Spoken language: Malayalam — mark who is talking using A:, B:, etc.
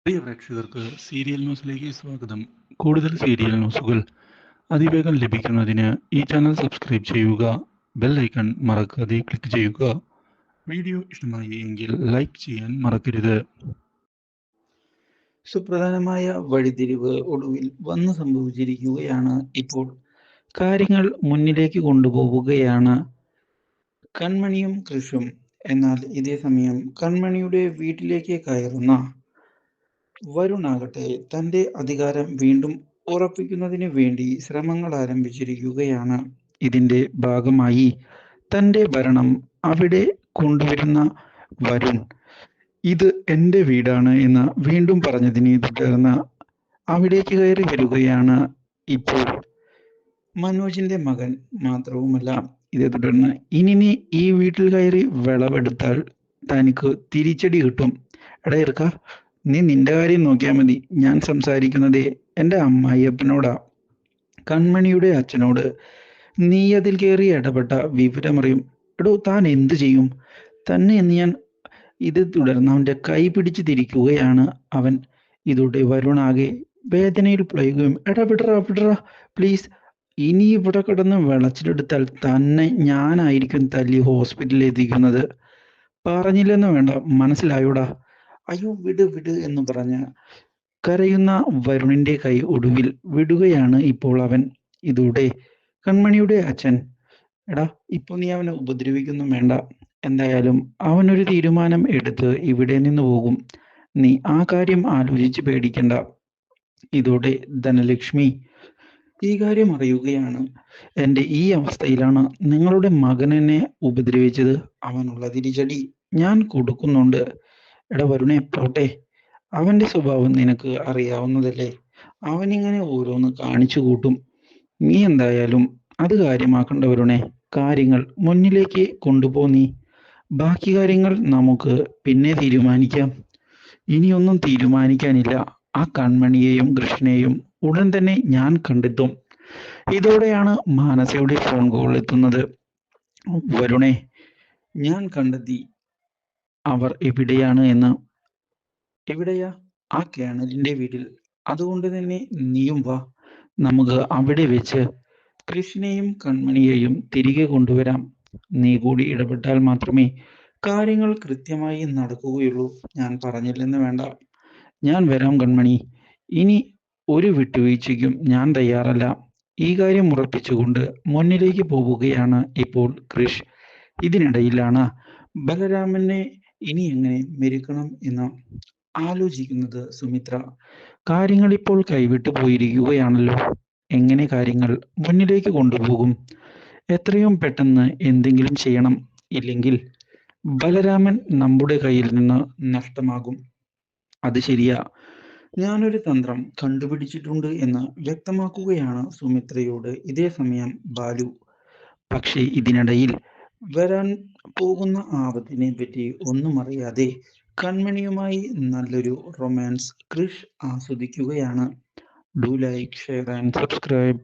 A: പ്രിയ പ്രേക്ഷകർക്ക് സീരിയൽ ന്യൂസിലേക്ക് സ്വാഗതം. കൂടുതൽ സീരിയൽ ന്യൂസുകൾ അതിവേഗം ലഭിക്കുന്നതിന് ഈ ചാനൽ സബ്സ്ക്രൈബ് ചെയ്യുക. ബെൽ ഐക്കൺ മറക്കാതെ ക്ലിക്ക് ചെയ്യുക. വീഡിയോ ഇഷ്ടമായി എങ്കിൽ ലൈക്ക് ചെയ്യാൻ മറക്കരുത്. സുപ്രധാനമായ വഴിത്തിരിവ് ഒടുവിൽ വന്നു സംഭവിച്ചിരിക്കുകയാണ്. ഇപ്പോൾ കാര്യങ്ങൾ മുന്നിലേക്ക് കൊണ്ടുപോവുകയാണ് കൺമണിയും കൃഷും. എന്നാൽ ഇതേ സമയം കൺമണിയുടെ വീട്ടിലേക്ക് കയറുന്ന വരുണാകട്ടെ തന്റെ അധികാരം വീണ്ടും ഉറപ്പിക്കുന്നതിന് വേണ്ടി ശ്രമങ്ങൾ ആരംഭിച്ചിരിക്കുകയാണ്. ഇതിന്റെ ഭാഗമായി തന്റെ ഭരണം അവിടെ കൊണ്ടുവരുന്ന വരുൺ ഇത് എന്റെ വീടാണ് എന്ന് വീണ്ടും പറഞ്ഞതിനെ തുടർന്ന് അവിടേക്ക് കയറി വരികയാണ് ഇപ്പോൾ മനോജിന്റെ മകൻ. മാത്രവുമല്ല, ഇതേ തുടർന്ന് ഇനി നീ ഈ വീട്ടിൽ കയറി വിളവെടുത്താൽ തനിക്ക് തിരിച്ചടി കിട്ടും. എടാ ഇറക്ക, നീ നിന്റെ കാര്യം നോക്കിയാൽ മതി. ഞാൻ സംസാരിക്കുന്നത് എൻ്റെ അമ്മായിയപ്പനോടാ, കൺമണിയുടെ അച്ഛനോട്. നീ അതിൽ കയറി ഇടപെട്ട വിവരമറിയും. എടോ, താൻ എന്തു ചെയ്യും തന്നെ എന്ന് ഞാൻ. ഇത് തുടർന്ന് അവന്റെ കൈ പിടിച്ച് തിരിക്കുകയാണ് അവൻ. ഇതോടെ വരുണാകെ വേദനയിൽ പിളയുകയും, എടാ വിടറാ വിടറാ പ്ലീസ്, ഇനി ഇവിടെ കിടന്ന് വിളച്ചിലെടുത്താൽ തന്നെ ഞാനായിരിക്കും തല്ലി ഹോസ്പിറ്റലിൽ എത്തിക്കുന്നത്. പറഞ്ഞില്ലെന്ന് വേണ്ട, മനസ്സിലായോടാ? അയ്യോ വിട് വിട് എന്ന് പറഞ്ഞ് കരയുന്ന വരുണിന്റെ കൈ ഒടുവിൽ വിടുകയാണ് ഇപ്പോൾ അവൻ. ഇതോടെ കൺമണിയുടെ അച്ഛൻ, എടാ ഇപ്പൊ നീ അവനെ ഉപദ്രവിക്കൊന്നും വേണ്ട. എന്തായാലും അവനൊരു തീരുമാനം എടുത്ത് ഇവിടെ നിന്ന് പോകും. നീ ആ കാര്യം ആലോചിച്ച് പേടിക്കണ്ട. ഇതോടെ ധനലക്ഷ്മി ഈ കാര്യം അറിയുകയാണ്. എൻ്റെ ഈ അവസ്ഥയിലാണ് നിങ്ങളുടെ മകനെന്നെ ഉപദ്രവിച്ചത്. അവനുള്ള തിരിച്ചടി ഞാൻ കൊടുക്കുന്നുണ്ട്. എടാ വരുണെ പോട്ടെ, അവന്റെ സ്വഭാവം നിനക്ക് അറിയാവുന്നതല്ലേ. അവനിങ്ങനെ ഓരോന്ന് കാണിച്ചു കൂട്ടും. നീ എന്തായാലും അത് കാര്യമാക്കണ്ട വരുണെ. കാര്യങ്ങൾ മുന്നിലേക്ക് കൊണ്ടുപോ നീ. ബാക്കി കാര്യങ്ങൾ നമുക്ക് പിന്നെ തീരുമാനിക്കാം. ഇനിയൊന്നും തീരുമാനിക്കാനില്ല. ആ കൺമണിയെയും കൃഷ്ണയെയും ഉടൻ തന്നെ ഞാൻ കണ്ടെത്തും. ഇതോടെയാണ് മാനസയുടെ ഫോൺ കോൾ എത്തുന്നത്. വരുണെ, ഞാൻ കണ്ടെത്തി അവർ എവിടെയാണ് എന്ന്. എവിടെയാ? ആ കേണലിന്റെ വീട്ടിൽ. അതുകൊണ്ട് തന്നെ നീയും വാ, നമുക്ക് അവിടെ വെച്ച് കൃഷ്ണയെയും കൺമണിയെയും തിരികെ കൊണ്ടുവരാം. നീ കൂടി ഇടപെട്ടാൽ മാത്രമേ കാര്യങ്ങൾ കൃത്യമായി നടക്കുകയുള്ളൂ. ഞാൻ പറഞ്ഞില്ലെന്ന് വേണ്ട. ഞാൻ വരാം കൺമണി. ഇനി ഒരു വിട്ടുവീഴ്ചയ്ക്കും ഞാൻ തയ്യാറല്ല. ഈ കാര്യം ഉറപ്പിച്ചുകൊണ്ട് മുന്നിലേക്ക് പോവുകയാണ് ഇപ്പോൾ കൃഷ്. ഇതിനിടയിലാണ് ബലരാമനെ ഇനി എങ്ങനെ മെരുക്കണം എന്ന് ആലോചിക്കുന്നത് സുമിത്ര. കാര്യങ്ങൾ ഇപ്പോൾ കൈവിട്ടു പോയിരിക്കുകയാണല്ലോ. എങ്ങനെ കാര്യങ്ങൾ മുന്നിലേക്ക് കൊണ്ടുപോകും? എത്രയും പെട്ടെന്ന് എന്തെങ്കിലും ചെയ്യണം. ഇല്ലെങ്കിൽ ബലരാമൻ നമ്മുടെ കയ്യിൽ നിന്ന് നഷ്ടമാകും. അത് ശരിയാ, ഞാനൊരു തന്ത്രം കണ്ടുപിടിച്ചിട്ടുണ്ട് എന്ന് വ്യക്തമാക്കുകയാണ് സുമിത്രയോട് ഇതേ സമയം ബാലു. പക്ഷേ ഇതിനിടയിൽ വരാൻ പോകുന്ന ആപത്തിനെ പറ്റി ഒന്നും അറിയാതെ കൺമണിയുമായി നല്ലൊരു റൊമാൻസ് കൃഷ് ആസ്വദിക്കുകയാണ്. Do like, share and subscribe.